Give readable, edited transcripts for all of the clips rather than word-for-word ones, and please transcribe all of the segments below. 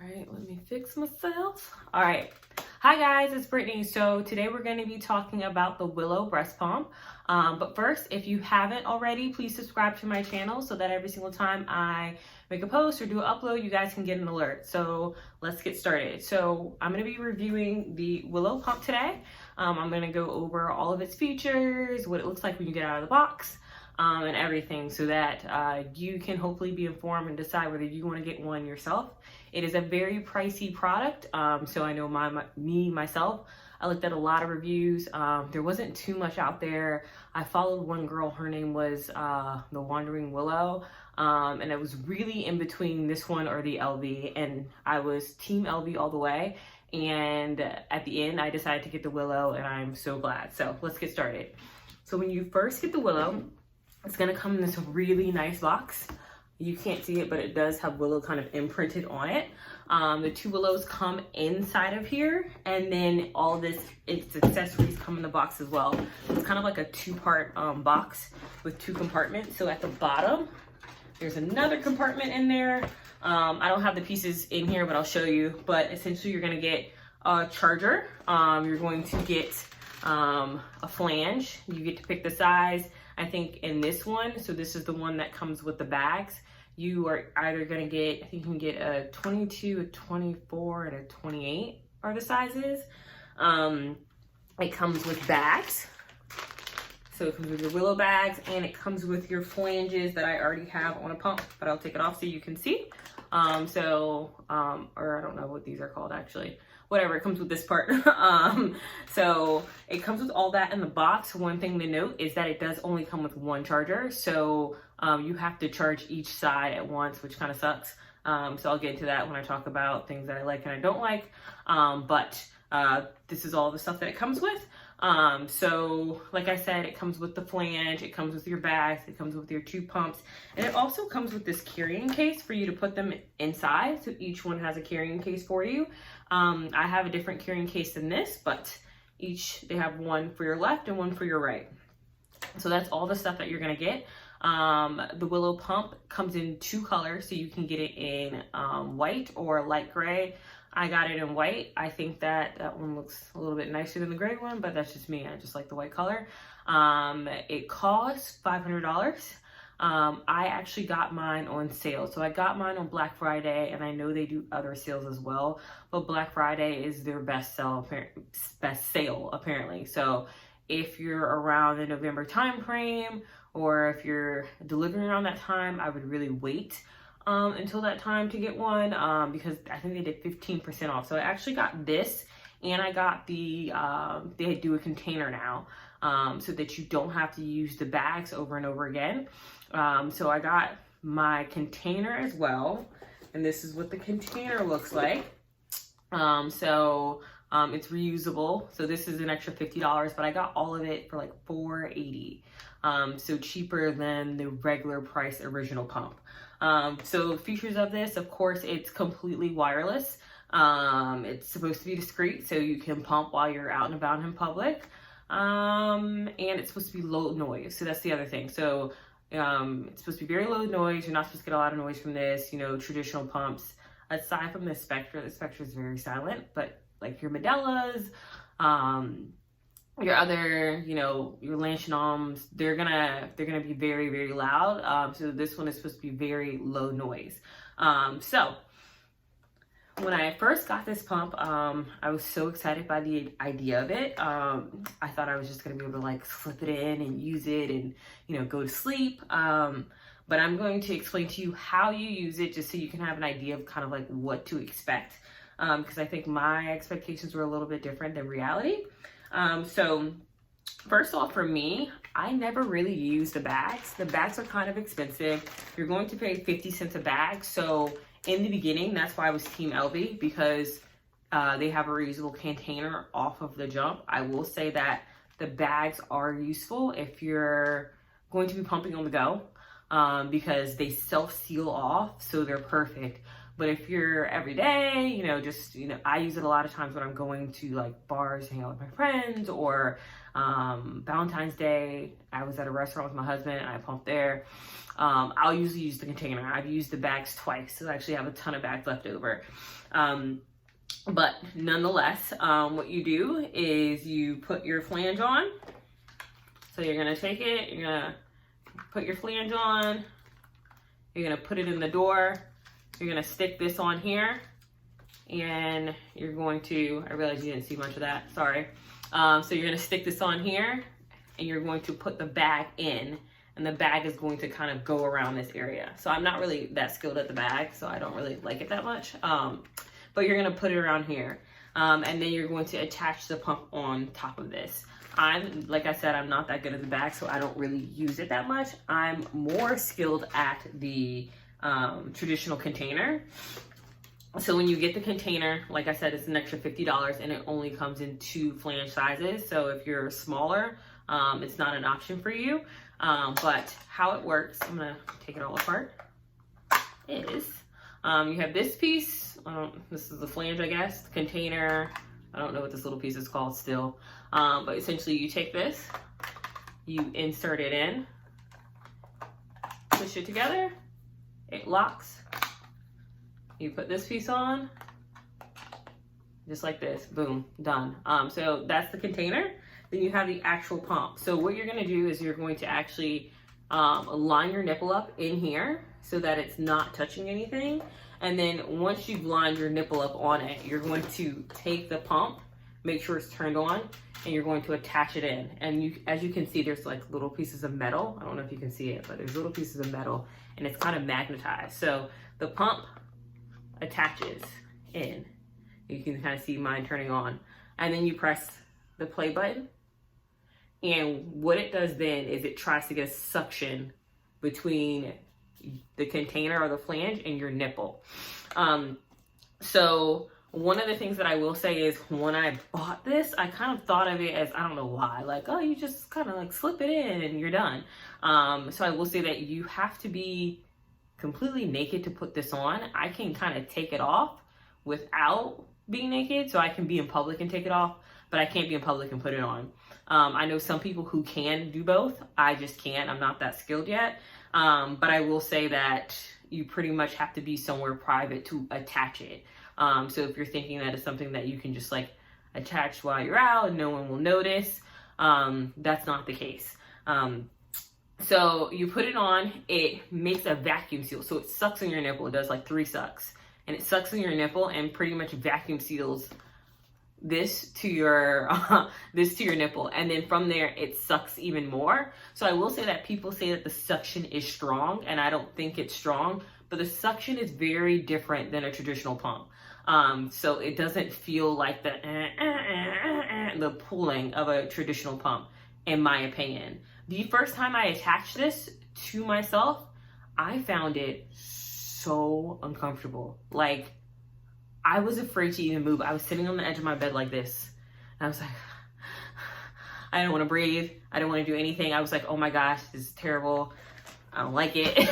All right, let me fix myself. All right. Hi guys, it's Brittany. So today we're going to be talking about the Willow breast pump. But first, if you haven't already, please subscribe to my channel so that every single time I make a post or do an upload, you guys can get an alert. So let's get started. So I'm going to be reviewing the Willow Pump today. I'm going to go over all of its features, what it looks like when you get out of the box, and everything so that you can hopefully be informed and decide whether you want to get one yourself. It is a very pricey product, so I know myself, I looked at a lot of reviews. There wasn't too much out there. I followed one girl, her name was the Wandering Willow, and it was really in between this one or the LV, and I was team LV all the way. And at the end, I decided to get the Willow, and I'm so glad. So let's get started. So when you first get the Willow, it's gonna come in this really nice box. You can't see it, but it does have Willow kind of imprinted on it. The two Willows come inside of here, and then all this, its accessories come in the box as well. It's kind of like a two-part box with two compartments. So at the bottom, there's another compartment in there. I don't have the pieces in here, but I'll show you. But essentially, you're gonna get a charger. You're going to get a flange. You get to pick the size. I think in this one, so this is the one that comes with the bags, you are either gonna get, I think you can get a 22, a 24, and a 28 are the sizes. It comes with bags. So it comes with your Willow bags, and it comes with your flanges that I already have on a pump, but I'll take it off so you can see. Or I don't know what these are called actually. Whatever, it comes with this part. So it comes with all that in the box. One thing to note is that it does only come with one charger. So you have to charge each side at once, which kind of sucks. So I'll get into that when I talk about things that I like and I don't like. But this is all the stuff that it comes with. So like I said, it comes with the flange, it comes with your bags, it comes with your two pumps, and it also comes with this carrying case for you to put them inside. So each one has a carrying case for you. I have a different carrying case than this, but they have one for your left and one for your right. So that's all the stuff that you're gonna get. The Willow Pump comes in two colors, so you can get it in white or light gray. I got it in white. I think that one looks a little bit nicer than the gray one, but that's just me. I just like the white color. It costs $500. I actually got mine on sale. So I got mine on Black Friday, and I know they do other sales as well, but Black Friday is their best sale apparently. So if you're around the November time frame, or if you're delivering around that time, I would really wait until that time to get one, because I think they did 15% off. So I actually got this, and I got the, they do a container now, so that you don't have to use the bags over and over again. So I got my container as well, and this is what the container looks like. It's reusable. So this is an extra $50, but I got all of it for like $4.80. So cheaper than the regular price original pump. So features of this, of course, it's completely wireless. It's supposed to be discreet, so you can pump while you're out and about in public. And it's supposed to be low noise. So that's the other thing. So it's supposed to be very low noise. You're not supposed to get a lot of noise from this, traditional pumps. Aside from the Spectra is very silent, but like your Medellas, your other, your Lanchinoms, they're gonna be very, very loud. So this one is supposed to be very low noise. So when I first got this pump, I was so excited by the idea of it. I thought I was just gonna be able to like slip it in and use it and, go to sleep. But I'm going to explain to you how you use it, just so you can have an idea of kind of like what to expect. Because I think my expectations were a little bit different than reality. So first off, for me, I never really used the bags. The bags are kind of expensive. You're going to pay 50 cents a bag. So in the beginning, that's why I was Team LV, because they have a reusable container off of the jump. I will say that the bags are useful if you're going to be pumping on the go. because they self-seal off, so they're perfect. But if you're every day, you know, just, you know, I use it a lot of times when I'm going to like bars, hang out with my friends, or Valentine's Day, I was at a restaurant with my husband and I pumped there. I'll usually use the container. I've used the bags twice, so I actually have a ton of bags left over. But nonetheless, what you do is you put your flange on. So you're gonna take it, you're gonna put your flange on, you're gonna put it in the door, you're gonna stick this on here, and you're going to, I realize you didn't see much of that, sorry. So you're gonna stick this on here, and you're going to put the bag in, and the bag is going to kind of go around this area. So I'm not really that skilled at the bag, so I don't really like it that much. But you're gonna put it around here. And then you're going to attach the pump on top of this. Like I said, I'm not that good at the bag, so I don't really use it that much. I'm more skilled at the traditional container. So when you get the container, like I said, it's an extra $50, and it only comes in 2 flange sizes. So if you're smaller, it's not an option for you. But how it works, I'm gonna take it all apart, is you have this piece. This is the flange, I guess, the container. I don't know what this little piece is called still. But essentially you take this, you insert it in, push it together, it locks. You put this piece on, just like this, boom, done. So that's the container. Then you have the actual pump. So what you're gonna do is you're going to actually line your nipple up in here so that it's not touching anything. And then once you've lined your nipple up on it, you're going to take the pump, make sure it's turned on, and you're going to attach it in. And as you can see, there's like little pieces of metal. I don't know if you can see it, but there's little pieces of metal, and it's kind of magnetized. So the pump attaches in. You can kind of see mine turning on. And then you press the play button. And what it does then is it tries to get a suction between the container or the flange and your nipple. So one of the things that I will say is when I bought this, I kind of thought of it as, I don't know why, like, oh, you just kind of like slip it in and you're done. So I will say that you have to be completely naked to put this on. I can kind of take it off without being naked, so I can be in public and take it off, but I can't be in public and put it on. I know some people who can do both. I just can't. I'm not that skilled yet. But I will say that you pretty much have to be somewhere private to attach it. So if you're thinking that it's something that you can just like attach while you're out and no one will notice, that's not the case. So you put it on, it makes a vacuum seal. So it sucks in your nipple. It does like 3 sucks, and it sucks in your nipple and pretty much vacuum seals this to your nipple, and then from there it sucks even more. So I will say that people say that the suction is strong, and I don't think it's strong, but the suction is very different than a traditional pump. So it doesn't feel like the pulling of a traditional pump, in my opinion. The first time I attached this to myself, I found it so uncomfortable. Like, I was afraid to even move. I was sitting on the edge of my bed like this. And I was like, I don't want to breathe. I don't want to do anything. I was like, oh my gosh, this is terrible. I don't like it.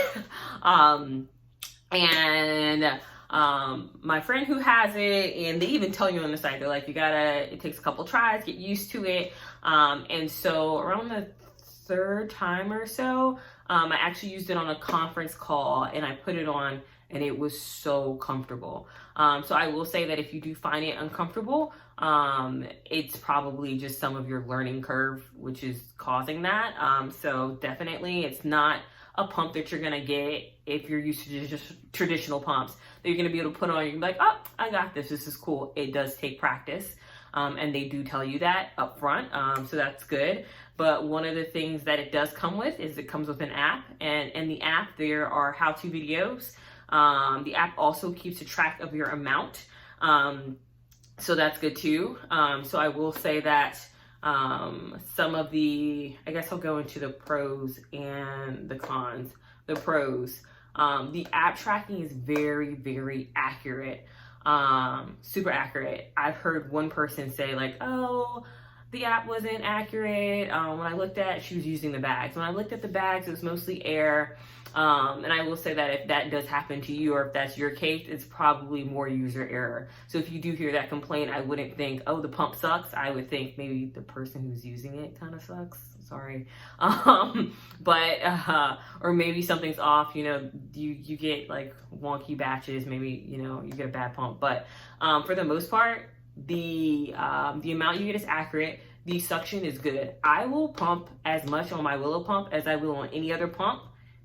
My friend who has it, and they even tell you on the site, they're like, it takes a couple tries, get used to it. And so around the 3rd time or so, I actually used it on a conference call, and I put it on, and it was so comfortable. So I will say that if you do find it uncomfortable, it's probably just some of your learning curve, which is causing that. So definitely it's not a pump that you're gonna get if you're used to just traditional pumps that you're gonna be able to put on. You can be like, oh, I got this. This is cool. It does take practice. And they do tell you that up front. So that's good. But one of the things that it does come with is it comes with an app, and in the app, there are how-to videos. The app also keeps a track of your amount. So that's good too. So I will say that some of I guess I'll go into the pros and the cons. The pros, the app tracking is very, very accurate. Super accurate. I've heard one person say like, oh, the app wasn't accurate. When I looked at, she was using the bags. When I looked at the bags, it was mostly air. And I will say that if that does happen to you, or if that's your case, it's probably more user error. So if you do hear that complaint, I wouldn't think, oh, the pump sucks. I would think maybe the person who's using it kind of sucks. Sorry. Or maybe something's off, you know, you get like wonky batches, maybe, you know, you get a bad pump. But for the most part, the amount you get is accurate. The suction is good. I will pump as much on my Willow Pump as I will on any other pump,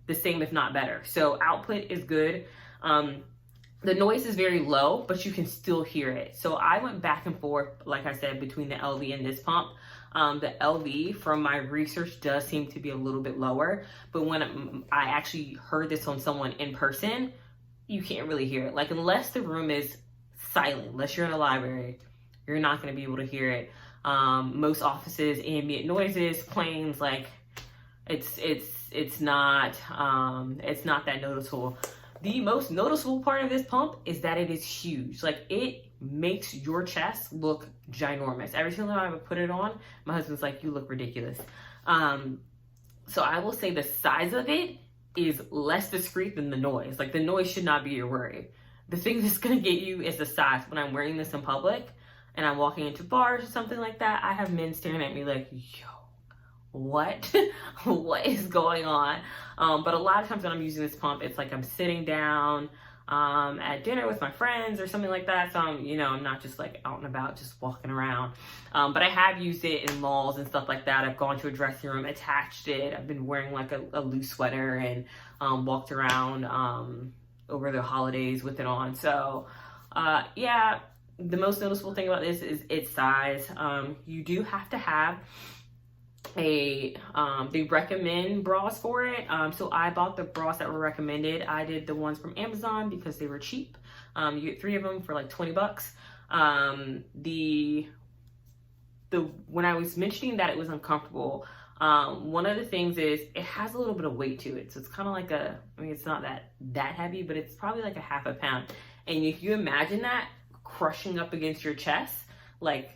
the same if not better. So output is good. The noise is very low, but you can still hear it. So I went back and forth, like I said, between the LV and this pump. The LV, from my research, does seem to be a little bit lower, but when I actually heard this on someone in person, you can't really hear it. Like, unless the room is silent, unless you're in a library, you're not going to be able to hear it. Most offices, ambient noises, planes, like it's not that noticeable. The most noticeable part of this pump is that it is huge. Like, it makes your chest look ginormous. Every single time I put it on, my husband's like, you look ridiculous. So I will say the size of it is less discreet than the noise. Like, the noise should not be your worry. The thing that's gonna get you is the size. When I'm wearing this in public and I'm walking into bars or something like that, I have men staring at me like, yo, what? What is going on? But a lot of times when I'm using this pump, it's like I'm sitting down at dinner with my friends or something like that. So I'm not just like out and about, just walking around. But I have used it in malls and stuff like that. I've gone to a dressing room, attached it. I've been wearing like a loose sweater and walked around over the holidays with it on. So yeah, the most noticeable thing about this is its size. You do have to have they recommend bras for it. So I bought the bras that were recommended. I did the ones from Amazon because they were cheap. You get 3 of them for like $20. When I was mentioning that it was uncomfortable, one of the things is it has a little bit of weight to it. So it's kind of like it's not that heavy, but it's probably like a half a pound. And if you imagine that crushing up against your chest, like,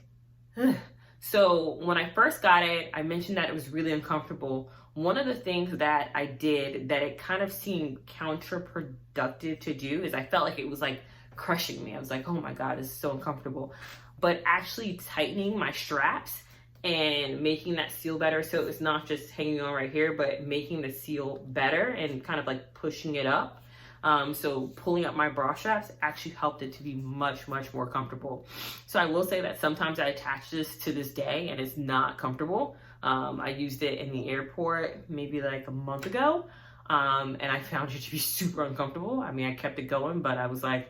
ugh. So when I first got it, I mentioned that it was really uncomfortable. One of the things that I did that it kind of seemed counterproductive to do is I felt like it was like crushing me. I was like, oh my God, this is so uncomfortable. But actually tightening my straps and making that seal better, so it's not just hanging on right here, but making the seal better and kind of like pushing it up. So pulling up my bra straps actually helped it to be much, much more comfortable. So I will say that sometimes I attach this to this day and it's not comfortable. I used it in the airport maybe like a month ago, and I found it to be super uncomfortable. I mean, I kept it going, but I was like,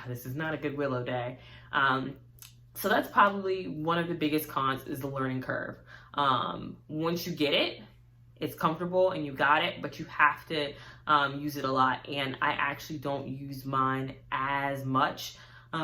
this is not a good Willow day. So that's probably one of the biggest cons, is the learning curve. Once you get it, it's comfortable and you got it, but you have to use it a lot. And I actually don't use mine as much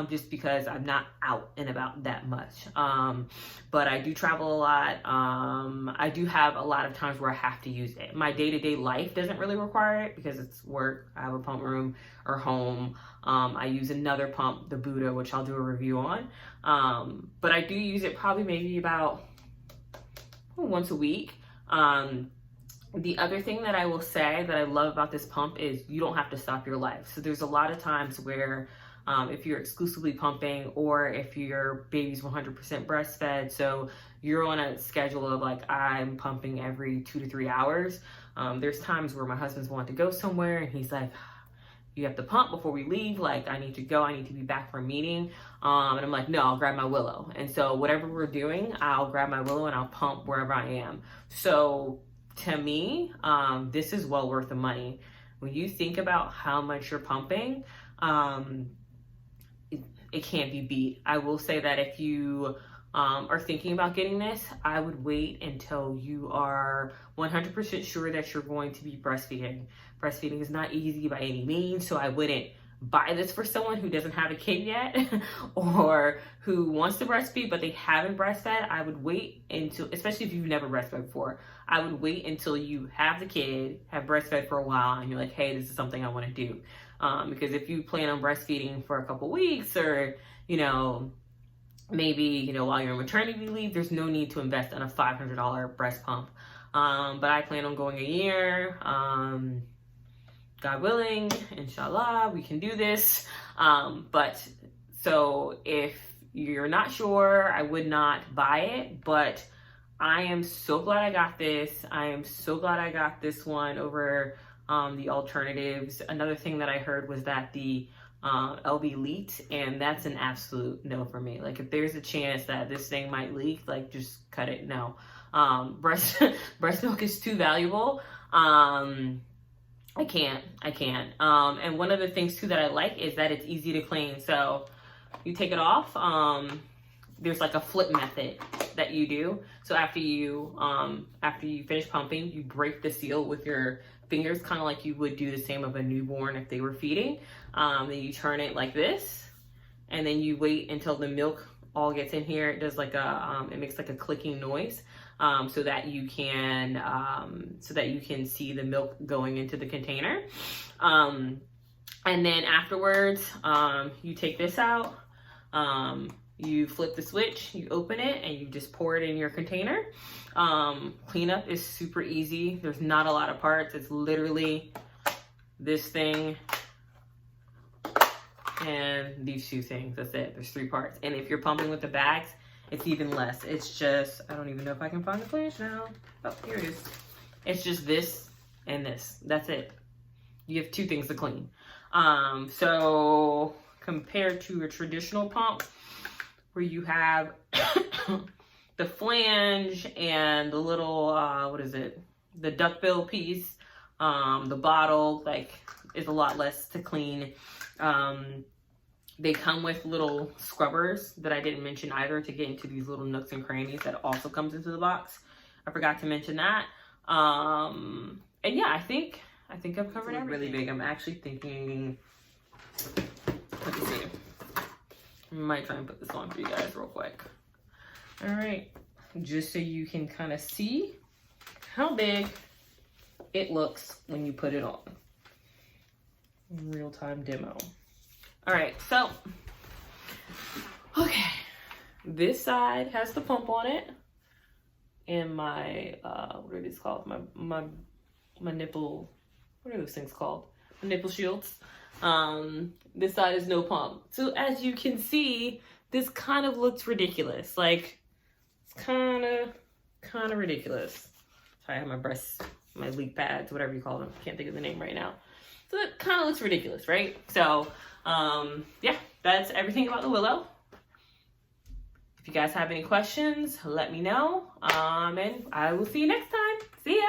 just because I'm not out and about that much. But I do travel a lot. I do have a lot of times where I have to use it. My day-to-day life doesn't really require it because it's work. I have a pump room or home. I use another pump, the Buddha, which I'll do a review on. But I do use it probably maybe about once a week. The other thing that I will say that I love about this pump is you don't have to stop your life. So there's a lot of times where if you're exclusively pumping, or if your baby's 100% breastfed, so you're on a schedule of like, I'm pumping every 2 to 3 hours. There's times where my husband's wanting to go somewhere and he's like, you have to pump before we leave. Like, I need to go, I need to be back for a meeting. And I'm like, no, I'll grab my Willow. And so whatever we're doing, I'll grab my Willow and I'll pump wherever I am. So to me, this is well worth the money. When you think about how much you're pumping, it can't be beat. I will say that if you are thinking about getting this, I would wait until you are 100% sure that you're going to be breastfeeding. Breastfeeding is not easy by any means, so I wouldn't buy this for someone who doesn't have a kid yet or who wants to breastfeed but they haven't breastfed. I would wait until, especially if you've never breastfed before, I would wait until you have the kid, have breastfed for a while, and you're like, hey, this is something I want to do. Because if you plan on breastfeeding for a couple weeks, or maybe, you know, while you're on maternity leave, there's no need to invest in a $500 breast pump. But I plan on going a year. God willing, inshallah, we can do this. But so if you're not sure, I would not buy it, but I am so glad I got this. I am so glad I got this one over the alternatives. Another thing that I heard was that the LB leaked, and that's an absolute no for me. Like, if there's a chance that this thing might leak, like, just cut it. No. Breast milk is too valuable. I can't. And one of the things too that I like is that it's easy to clean. So you take it off. There's like a flip method that you do. So after you finish pumping, you break the seal with your fingers, kind of like you would do the same of a newborn if they were feeding. Then you turn it like this, and then you wait until the milk all gets in here. It does like a, it makes like a clicking noise, so that you can see the milk going into the container. And then afterwards, you take this out. You flip the switch, you open it, and you just pour it in your container. Cleanup is super easy. There's not a lot of parts. It's literally this thing and these two things. That's it. There's 3 parts. And if you're pumping with the bags, it's even less. It's just, I don't even know if I can find the flash now. Oh, here it is. It's just this and this. That's it. You have 2 things to clean. So compared to a traditional pump, where you have the flange and the little, what is it? The duckbill piece, the bottle, like, is a lot less to clean. They come with little scrubbers that I didn't mention either, to get into these little nooks and crannies that also comes into the box. I forgot to mention that. And yeah, I think I've covered everything. Really big. I'm actually thinking, let me see. I might try and put this on for you guys real quick. All right, just so you can kind of see how big it looks when you put it on. Real-time demo. All right, so, okay. This side has the pump on it, and my, what are these called? My nipple, what are those things called? My nipple shields. This side is no pump. So as you can see, this kind of looks ridiculous. Like, it's kind of ridiculous. Sorry, I have my breasts, my leak pads, whatever you call them. Can't think of the name right now. So it kind of looks ridiculous, right? So, yeah, that's everything about the Willow. If you guys have any questions, let me know. And I will see you next time. See ya.